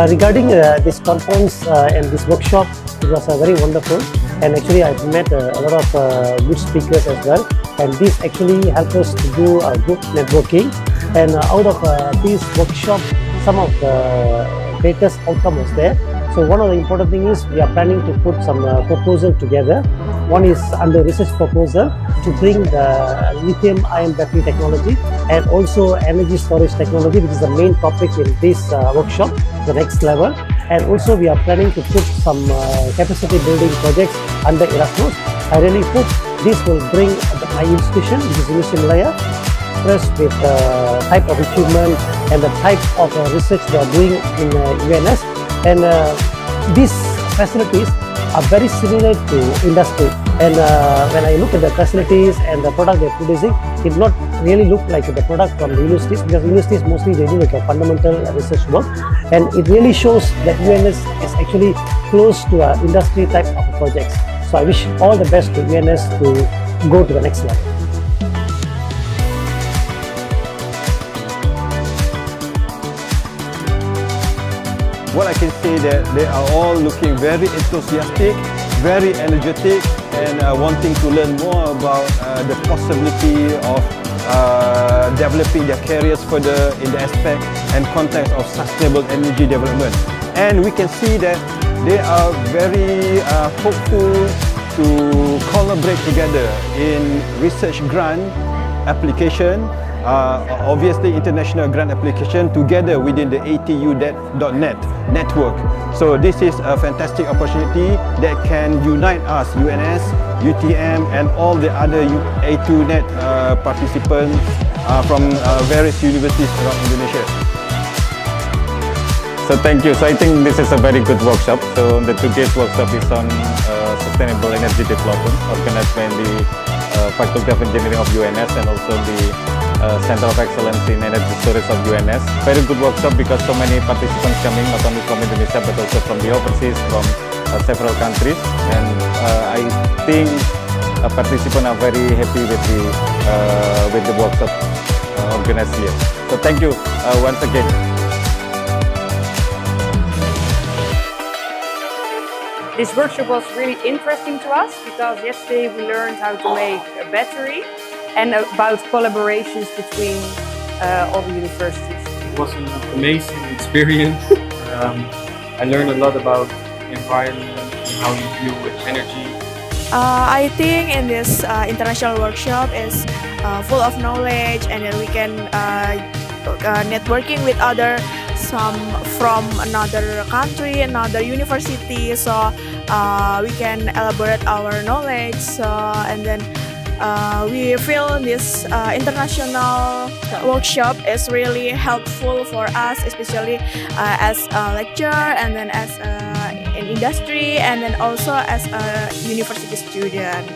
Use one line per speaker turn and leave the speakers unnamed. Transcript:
regarding this conference and this workshop, it was very wonderful, and actually I've met a lot of good speakers as well, and this actually helped us to do a good networking, and out of this workshop, some of the greatest outcome was there. So one of the important thing is we are planning to put some proposal together. One is under research proposal to bring the lithium-ion battery technology and also energy storage technology, which is the main topic in this workshop, the next level. And also we are planning to put some capacity building projects under Erasmus. I really hope this will bring my institution, which is University Malaya, first with the type of achievement and the type of research they are doing in UNS. And these facilities are very similar to industry, and when I look at the facilities and the product they're producing, it not really look like the product from the universities, because universities mostly they do like a fundamental research work, and it really shows that UNS is actually close to an industry type of projects. So I wish all the best to UNS to go to the next level.
What I can say that they are all looking very enthusiastic, very energetic, and wanting to learn more about the possibility of developing their careers further in the aspect and context of sustainable energy development. And we can see that they are very hopeful to collaborate together in research grant application, obviously international grant application together within the ATU.net network. So this is a fantastic opportunity that can unite us, UNS, UTM, and all the other A2net participants from various universities around Indonesia.
So thank you. So I think this is a very good workshop. So the today's workshop is on sustainable energy development, organized by the Faculty of Engineering of UNS and also the Center of Excellence in Energy Storage of UNS. Very good workshop because so many participants coming, not only from Indonesia but also from the overseas, from several countries. And I think participants are very happy with the workshop organized here. So thank you once again.
This workshop was really interesting to us because yesterday we learned how to make a battery and about collaborations between all the universities.
It was an amazing experience. I learned a lot about the environment and how you deal with energy.
I think in this international workshop is full of knowledge, and then we can networking with some from another country, another university, so we can elaborate our knowledge, and then we feel this international workshop is really helpful for us, especially as a lecturer, and then as an industry, and then also as a university student.